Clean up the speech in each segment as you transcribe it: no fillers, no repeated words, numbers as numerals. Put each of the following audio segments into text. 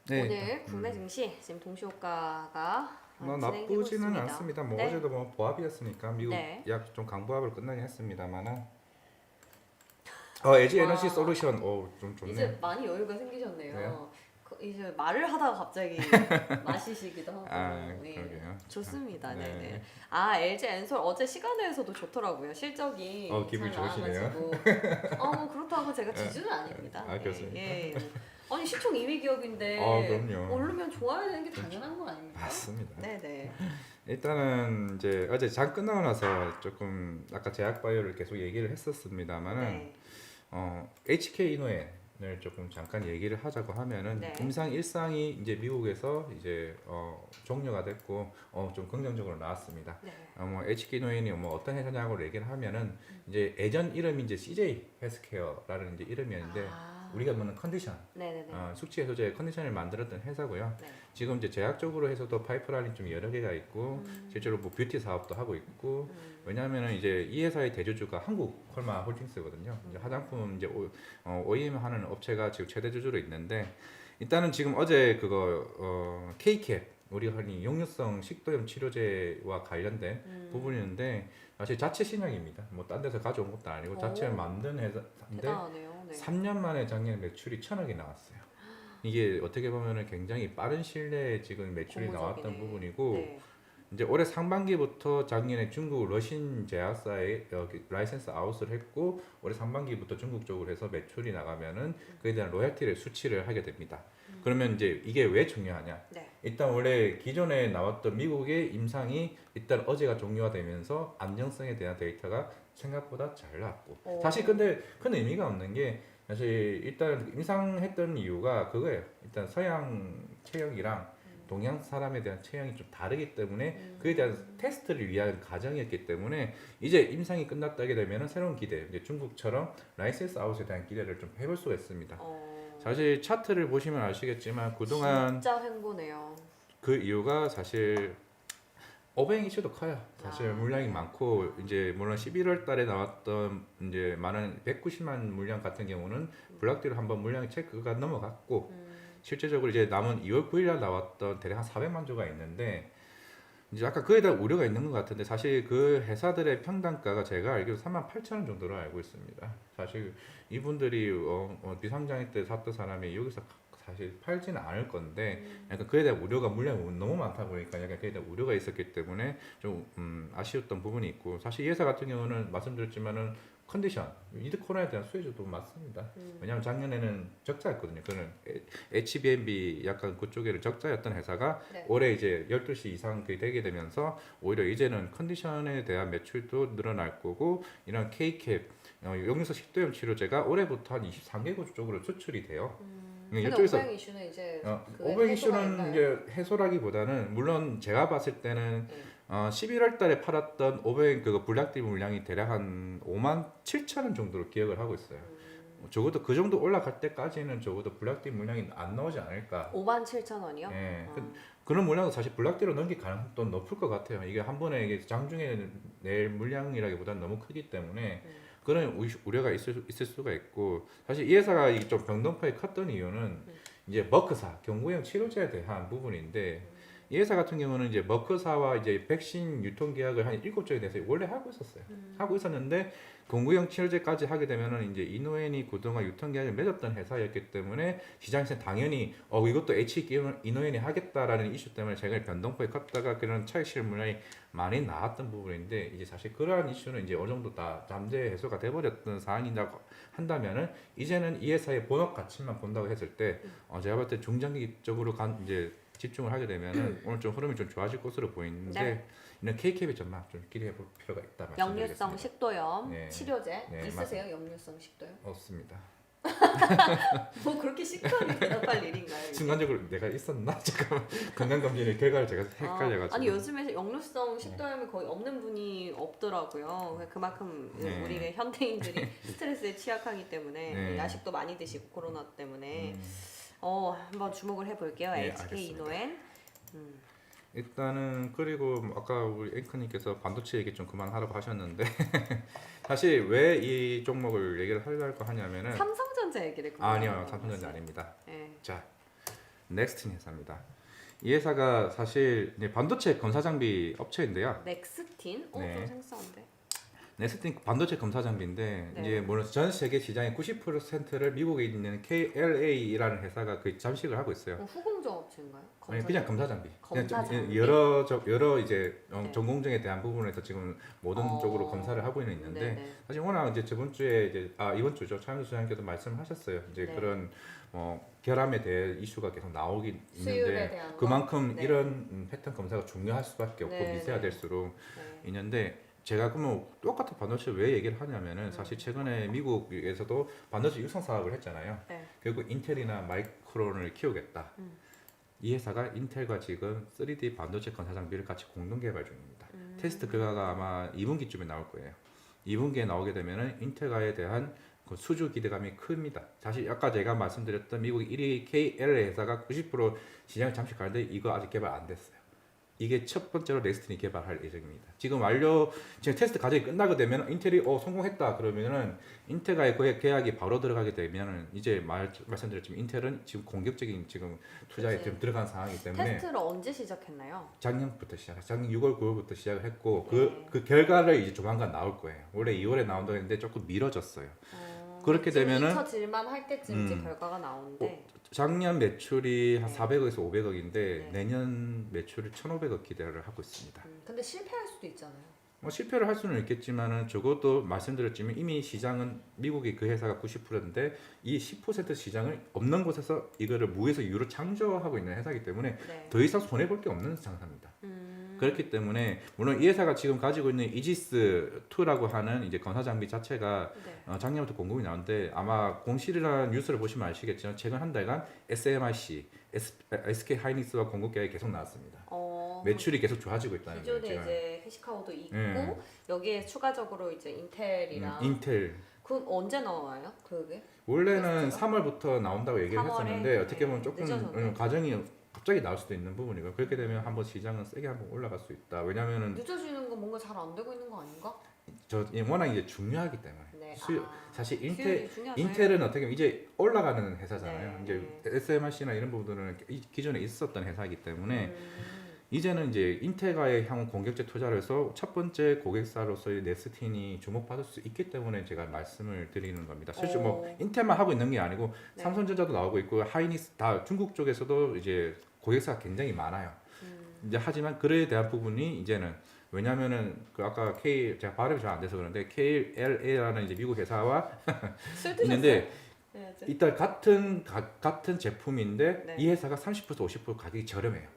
네, 오늘 국내 증시 지금 동시효과가 진행되고 나쁘지는 있습니다. 않습니다. 네. 어제도 보합이었으니까 미국 네. 약 좀 강보합을 끝나긴 했습니다만은 LG 에너지 와, 솔루션 좀 좋네. 이제 많이 여유가 생기셨네요. 네요? 이제 말을 하다가 갑자기 마시시기도 하고. 네. 그러게요. 좋습니다. 네. 네네. LG 엔솔 어제 시간에서도 좋더라고요. 실적이 기분이 잘 좋으시네요. 나와가지고. 그렇다고 제가 지주는 아닙니다. 그렇습니까? 예. 아니 시총 2위 기업인데 그럼요. 오르면 좋아야 되는 게 당연한 거 아닙니까? 맞습니다. 네네. 일단은 이제 어제 장 끝나고 나서 조금 아까 제약바이오를 계속 얘기를 했었습니다만은 네. HK 이노엔을 조금 잠깐 얘기를 하자고 하면은 네. 임상 일상이 이제 미국에서 이제 종료가 됐고 좀 긍정적으로 나왔습니다. 네. HK 이노엔이 어떤 회사냐고 얘기를 하면은 이제 예전 이름이 이제 CJ 헬스케어라는 이제 이름이었는데 우리가 보는 컨디션, 네네네. 숙취 해소제 컨디션을 만들었던 회사고요. 네. 지금 이제 제약적으로 해서도 파이프라인이 좀 여러 개가 있고 실제로 뷰티 사업도 하고 있고 왜냐하면은 이제 이 회사의 대주주가 한국 콜마 홀딩스거든요. 이제 화장품 이제 OEM 하는 업체가 지금 최대 주주로 있는데 일단은 지금 어제 그거 K캡 우리 흔히 역류성 식도염 치료제와 관련된 부분이었는데 사실 자체 신약입니다. 딴 데서 가져온 것도 아니고 자체 만든 회사인데 대단하네요. 네. 3년 만에 작년에 매출이 1,000억이 나왔어요. 이게 어떻게 보면은 굉장히 빠른 시일 내에 지금 매출이 나왔던 고무적이네. 부분이고 네. 이제 올해 상반기부터 작년에 중국 러신 제약사에 라이센스 아웃을 했고 올해 상반기부터 중국 쪽으로 해서 매출이 나가면은 그에 대한 로열티를 수치를 하게 됩니다. 그러면 이제 이게 왜 중요하냐? 네. 일단 원래 기존에 나왔던 미국의 임상이 일단 어제가 종료가 되면서 안정성에 대한 데이터가 생각보다 잘 나왔고 사실 근데 큰 의미가 없는 게 사실 일단 임상했던 이유가 그거예요. 일단 서양 체형이랑 동양 사람에 대한 체형이 좀 다르기 때문에 그에 대한 테스트를 위한 과정이었기 때문에 이제 임상이 끝났다게 되면 새로운 기대, 이제 중국처럼 라이센스 아웃에 대한 기대를 좀 해볼 수가 있습니다. 사실 차트를 보시면 아시겠지만 그동안 진짜 횡보네요. 그 이유가 사실 오뱅 이슈도 커요. 사실 물량이 많고 이제 물론 11월 달에 나왔던 이제 많은 190만 물량 같은 경우는 블락디로 한번 물량이 체크가 넘어갔고 실제적으로 이제 남은 2월 9일 날 나왔던 대략 한 400만 조가 있는데 이제 아까 그에 대한 우려가 있는 것 같은데 사실 그 회사들의 평단가가 제가 알기로 38,000원 정도로 알고 있습니다. 사실 이분들이 비상장애 때 샀던 사람이 여기서 사실 팔지는 않을 건데 약간 그에 대한 우려가 물량이 너무 많다 보니까 약간 그에 대한 우려가 있었기 때문에 좀 아쉬웠던 부분이 있고 사실 이 회사 같은 경우는 말씀드렸지만은 컨디션 위드 코로나에 대한 수혜주도 맞습니다. 왜냐하면 작년에는 적자였거든요. 그는 HBNB 약간 그쪽에는 적자였던 회사가 네. 올해 이제 12시 이상 되게 되면서 오히려 이제는 컨디션에 대한 매출도 늘어날 거고 이런 K캡 역류성 식도염 치료제가 올해부터 한 23개국 쪽으로 수출이 돼요. 근데 이쪽에서 오백 이슈는 이제 오백 해소가 이슈는 있나요? 이제 해소라기보다는 물론 제가 봤을 때는 네. 11월 달에 팔았던 500 그거 블락디 물량이 대략 한 5만 7천 원 정도로 기억을 하고 있어요. 적어도 그 정도 올라갈 때까지는 적어도 블락디 물량이 안 나오지 않을까. 57,000원이요? 예. 그런 물량도 사실 블락디로 넘길 가능성도 높을 것 같아요. 이게 한 번에 이게 장중에 낼 물량이라기보다는 너무 크기 때문에 그런 우려가 있을 수가 있고 사실 이 회사가 이게 좀 변동폭이 컸던 이유는 이제 머크사 경구용 치료제에 대한 부분인데 이 회사 같은 경우는 이제 머크사와 이제 백신 유통 계약을 한 7조에 대해서 원래 하고 있었어요. 하고 있었는데 공구형 치료제까지 하게 되면은 이제 이노엔이 그동안 유통 계약을 맺었던 회사였기 때문에 시장에서 당연히 이것도 이노엔이 하겠다라는 이슈 때문에 최근에 변동폭이 컸다가 그런 차익 실물이 많이 나왔던 부분인데 이제 사실 그러한 이슈는 이제 어느 정도 다 잠재 해소가 돼버렸던 사안이라고 한다면은 이제는 이 회사의 본업 가치만 본다고 했을 때 제가 봤을 때 중장기적으로 이제 집중을 하게 되면은 오늘 좀 흐름이 좀 좋아질 것으로 보이는데 네. 이런 KKB 전망 좀 기대해 볼 필요가 있다 말씀드리겠습니다. 역류성 식도염 네. 치료제 네, 있으세요? 역류성 식도염? 없습니다. 뭐 그렇게 시크하게 대답할 일인가요? 이게? 순간적으로 내가 있었나? 잠깐만 건강검진의 결과를 제가 헷갈려가지고. 아니 요즘에 역류성 식도염이 거의 없는 분이 없더라고요. 그만큼 네. 우리 현대인들이 스트레스에 취약하기 때문에 네. 야식도 많이 드시고 코로나 때문에 한번 주목을 해볼게요. 네, HK 알겠습니다. 이노엔. 일단은 그리고 아까 우리 앵커님께서 반도체 얘기 좀 그만하라고 하셨는데 사실 왜 이 종목을 얘기를 하려고 하냐면은 삼성전자 얘기를 아니요 삼성전자 아닙니다. 네. 자 넥스틴 회사입니다. 이 회사가 사실 이제 반도체 검사 장비 업체인데요. 넥스틴? 네. 좀 생소한데. 넥스틴 반도체 검사 장비인데 네. 이제 물론 전 세계 시장의 90%를 미국에 있는 KLA라는 회사가 그 잠식을 하고 있어요. 후공정 업체인가요? 아니 그냥 검사 장비. 그냥 검사 장비? 여러 이제 네. 전공정에 대한 부분에서 지금 모든 쪽으로 검사를 하고 있는데 네네. 사실 워낙 이제 저번 주에 이제 이번 주죠 차영수 소장님께도 말씀하셨어요. 이제 네. 그런 결함에 대해 이슈가 계속 나오긴 수율에 있는데 대한 그만큼 네. 이런 패턴 검사가 중요할 수밖에 없고 네, 미세화될수록 네. 있는데. 제가 그러면 똑같은 반도체를 왜 얘기를 하냐면은 사실 최근에 미국에서도 반도체 육성 사업을 했잖아요. 네. 결국 인텔이나 마이크론을 키우겠다. 이 회사가 인텔과 지금 3D 반도체 검사 장비를 같이 공동 개발 중입니다. 테스트 결과가 아마 2분기쯤에 나올 거예요. 2분기에 나오게 되면은 인텔과에 대한 그 수주 기대감이 큽니다. 사실 아까 제가 말씀드렸던 미국 1위 KLA 회사가 90% 시장을 잠식하는데 이거 아직 개발 안 됐어요. 이게 첫 번째로 넥스틴이 개발할 예정입니다. 지금 테스트 과정이 끝나게 되면 인텔이 성공했다 그러면은 인텔과의 그 계약이 바로 들어가게 되면은 이제 말씀드렸지만 인텔은 지금 공격적인 지금 투자에 그치. 지금 들어간 상황이기 때문에 테스트를 언제 시작했나요? 작년 6월 9월부터 시작을 했고 네. 그 결과를 이제 조만간 나올 거예요. 원래 2월에 나온다고 했는데 조금 미뤄졌어요. 그렇게 되면은 잊혀질만 할 때쯤 이제 결과가 나오는데 작년 매출이 한 네. 400억에서 500억인데 네. 내년 매출이 1,500억 기대를 하고 있습니다. 근데 실패할 수도 있잖아요. 실패를 할 수는 있겠지만은 적어도 말씀드렸지만 이미 시장은 미국의 그 회사가 90%인데 이 10% 시장을 없는 곳에서 이거를 무에서 유로 창조하고 있는 회사이기 때문에 네. 더 이상 손해 볼 게 없는 장사입니다. 그렇기 때문에 물론 이 회사가 지금 가지고 있는 이지스 2라고 하는 이제 검사 장비 자체가 네. 작년부터 공급이 나오는데 아마 공실이라는 뉴스를 보시면 아시겠지만 최근 한 달간 SMIC, SK 하이닉스와 공급 계약이 계속 나왔습니다. 매출이 계속 좋아지고 있다는 거예요. 기존에 지금. 이제 해시카우도 있고 네. 여기에 추가적으로 이제 인텔이랑 인텔 그럼 언제 나와요? 그게? 원래는 테스트가? 3월부터 나온다고 얘기를 3월에? 했었는데 어떻게 보면 네, 조금 늦어졌네. 과정이 갑자기 나올 수도 있는 부분이고 그렇게 되면 한번 시장은 세게 한번 올라갈 수 있다. 왜냐면은 늦어지는 거 뭔가 잘 안 되고 있는 거 아닌가? 워낙 이제 중요하기 때문에 네. 사실 수율이 중요하죠. 인텔은 어떻게 보면 이제 올라가는 회사잖아요. 네. 이제 SMRC나 이런 부분들은 기존에 있었던 회사이기 때문에 이제는 이제 인텔과의 향후 공격적 투자를 해서 첫 번째 고객사로서의 넥스틴이 주목받을 수 있기 때문에 제가 말씀을 드리는 겁니다. 실제 뭐 인텔만 하고 있는 게 아니고 네. 삼성전자도 나오고 있고 하이닉스 다 중국 쪽에서도 이제 고객사가 굉장히 많아요. 이제 하지만 그에 대한 부분이 이제는 왜냐면은 그 아까 제가 발음이 잘 안 돼서 그런데 KLA라는 이제 미국 회사와 술 드셨어요? 있는데 네, 일단 같은 제품인데 네. 이 회사가 30% 50% 가격이 저렴해요.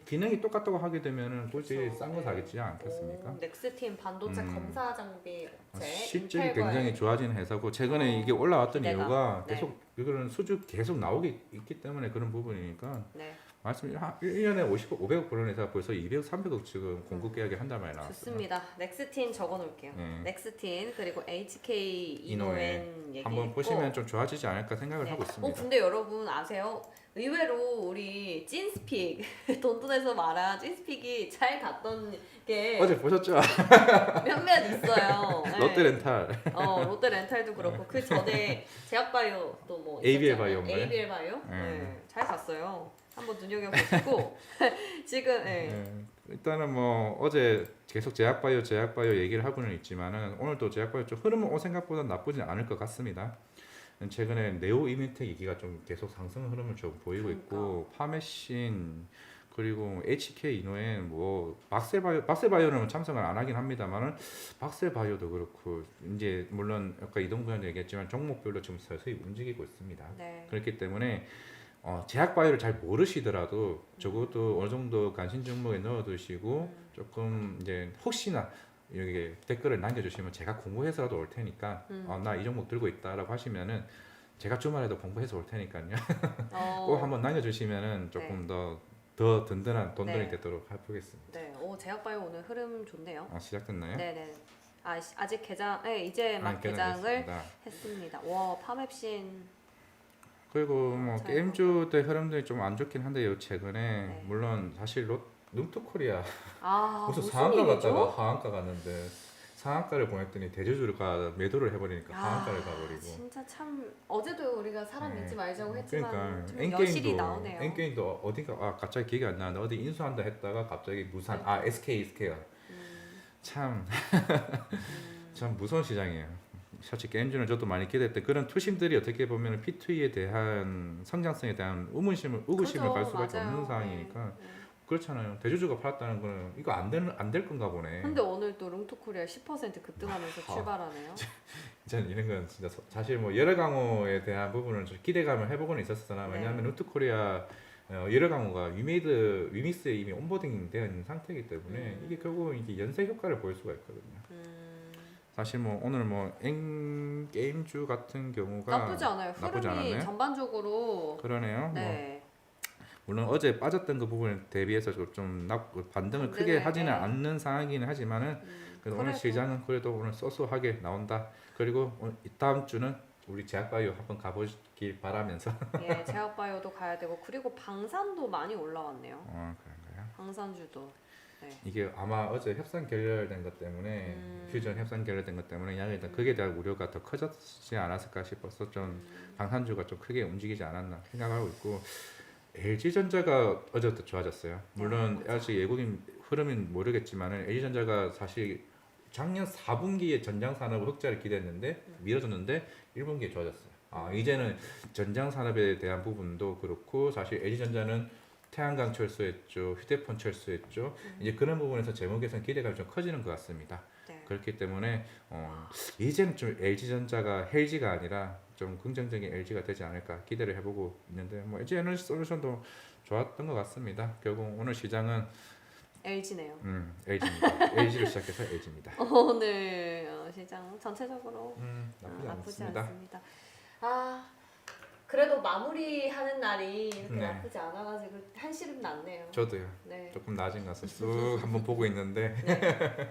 기능이 똑같다고 하게 되면은 굳이 그쵸. 싼 거 사겠지 않겠습니까? 넥스팀 반도체 검사 장비 업체 실적이 인텔과의 굉장히 좋아지는 회사고 최근에 이게 올라왔던 기대가. 이유가 네. 계속 이거는 수주 계속 나오기 있기 때문에 그런 부분이니까 네. 말씀 1년에 500억 벌는 회사 벌써 200억 300억 지금 공급 계약이 한 달 만에 나왔어요. 좋습니다. 넥스틴 적어놓을게요. 네. 넥스틴 그리고 HK 이노엔 이노엔 얘기 한번 보시면 좀 좋아지지 않을까 생각을 하고 있습니다. 근데 여러분 아세요? 의외로 우리 찐스픽 돈돈에서 말한 찐스픽이 잘 갔던 게 어제 보셨죠? 몇몇 있어요. 네. 롯데렌탈 롯데 렌탈도 그렇고 그 전에 제약바이오 또뭐 ABL 바이오인가요? ABL 바이오 네. 잘 갔어요. 한번 눈여겨 보시고 지금 네. 일단은 뭐 어제 계속 제약바이오 얘기를 하고는 있지만은 오늘도 제약바이오 좀 흐름은 생각보다 나쁘진 않을 것 같습니다. 최근에 네오 이뮤텍 얘기가 좀 계속 상승 흐름을 좀 보이고 있고 파메신 그리고 HK 이노엔 뭐 박셀바이오는 참석을 안 하긴 합니다만은 박셀바이오도 그렇고 이제 물론 아까 이동구현도 얘기했지만 종목별로 지금 서서히 움직이고 있습니다. 네. 그렇기 때문에 제약바이오를 잘 모르시더라도 적어도 어느 정도 관심 종목에 넣어두시고 조금 이제 혹시나 여기 댓글을 남겨주시면 제가 공부해서라도 올 테니까 나 이 종목 들고 있다라고 하시면은 제가 주말에도 공부해서 올 테니까요. 꼭 한번 남겨주시면은 조금 더 든든한 돈돈이 네. 되도록 해보겠습니다. 네. 제약바이오 오늘 흐름 좋네요. 시작됐나요? 네네. 아직 개장, 이제 막 개장을 개장됐습니다. 했습니다. 와, 파맵신. 그리고 뭐 잘 게임주들 흐름들이 좀 안 좋긴 한데요. 최근에 네. 물론 사실 룸투코리아 무슨 무슨 상한가 일이죠? 갔다가 하한가 갔는데 상한가를 보냈더니 대주주가 매도를 해버리니까 상한가를 가버리고. 진짜 참 어제도 우리가 사람 네. 믿지 말자고 했지만 그러니까 좀 여실히 나오네요. 엔게임도 어디가 갑자기 기억이 안 나는데 어디 인수한다 했다가 갑자기 무산 SK가 참 참 무서운 시장이에요. 사실 게임주는 저도 많이 기대했던 그런 투심들이 어떻게 보면 P2E에 대한 성장성에 대한 의구심을 그죠, 갈 수밖에 맞아요. 없는 상황이니까 네. 그렇잖아요. 대주주가 팔았다는 거는 이거 안 될 건가 보네. 근데 오늘 또 롱토코리아 10% 급등하면서 출발하네요. 저는 이런 건 진짜 사실 뭐 열혈 강호에 대한 부분은 좀 기대감을 해보고는 있었으나 네. 왜냐하면 루트코리아 열혈 강호가 위믹스에 이미 온보딩 되어 있는 상태이기 때문에 이게 결국은 이게 연쇄 효과를 보일 수가 있거든요. 사실 뭐 오늘 뭐 게임주 같은 경우가 나쁘지 않아요. 나쁘지 흐름이 않았네요. 전반적으로 그러네요. 뭐 네. 물론 어제 빠졌던 그 부분에 대비해서 좀 반등을 크게 하지는 네. 않는 상황이긴 하지만은 그래도 오늘 그래도- 시장은 그래도 오늘 소소하게 나온다. 그리고 다음 주는 우리 제약바이오 한번 가보길 바라면서. 예, 제약바이오도 가야 되고 그리고 방산도 많이 올라왔네요. 그런가요? 방산주도. 네. 이게 아마 어제 협상 결렬된 것 때문에 퓨전 협상 결렬된 것 때문에 일단 그에 대한 우려가 더 커졌지 않았을까 싶어서 좀 방산주가 좀 크게 움직이지 않았나 생각하고 있고 LG전자가 어제부터 좋아졌어요. 물론 맞아. 아직 외국인 흐름은 모르겠지만은 LG전자가 사실 작년 4분기에 전장 산업 흑자를 기대했는데 미뤄졌는데 1분기에 좋아졌어요. 이제는 전장 산업에 대한 부분도 그렇고 사실 LG전자는 태양광 철수했죠, 휴대폰 철수했죠. 이제 그런 부분에서 재무 개선 기대감이 좀 커지는 것 같습니다. 네. 그렇기 때문에 이제는 좀 LG전자가 헬지가 아니라 좀 긍정적인 LG가 되지 않을까 기대를 해보고 있는데 뭐 LG 에너지 솔루션도 좋았던 것 같습니다. 결국 오늘 시장은 LG네요. LG입니다. LG를 시작해서 LG입니다. 오늘 시장 전체적으로 나쁘지 나쁘지 않습니다. 그래도 마무리하는 날이 이렇게 네. 나쁘지 않아가지고 한시름 났네요. 저도요. 네. 조금 낮은 가서 쑥 한번 보고 있는데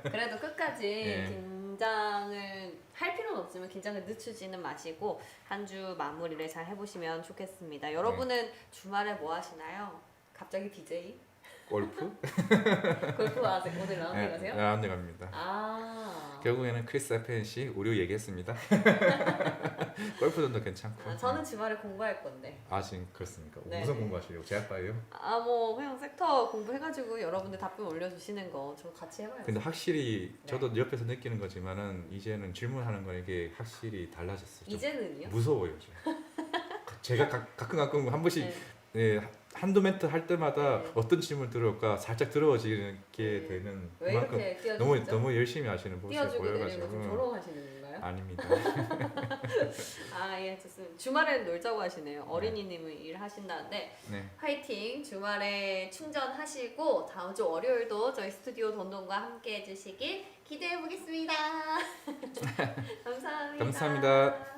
그래도 끝까지 네. 긴장을 할 필요는 없지만 긴장을 늦추지는 마시고 한 주 마무리를 잘 해보시면 좋겠습니다. 여러분은 주말에 뭐 하시나요? 갑자기 BJ? 골프? 골프 아직 오늘 라운드 가세요? 라운드 갑니다. 결국에는 크리스 에펜시 우려 얘기했습니다. 골프전도 괜찮고. 저는 주말에 공부할 건데. 지금 그렇습니까? 네. 무슨 공부하시려고? 제약바이오? 뭐 그냥 섹터 공부해가지고 여러분들 답변 올려주시는 거 저 같이 해봐요. 근데 확실히 저도 옆에서 느끼는 거지만은 이제는 질문하는 건 이게 확실히 달라졌어요. 좀 이제는요? 무서워요. 제가 가끔 한 번씩 네. 한두 멘트 할 때마다 네. 어떤 질문 들어올까 살짝 들어오지게 네. 되는 왜 그만큼 이렇게 띄워주시죠? 너무 열심히 하시는 모습을 띄워주고 내리면 좀 보여가지고 조롱하시는 건가요? 아닙니다. 예, 좋습니다. 주말에는 놀자고 하시네요. 어린이님은 일하신다는데 네. 화이팅! 주말에 충전하시고 다음 주 월요일도 저희 스튜디오 돈돈과 함께 해주시길 기대해 보겠습니다. 감사합니다. 감사합니다.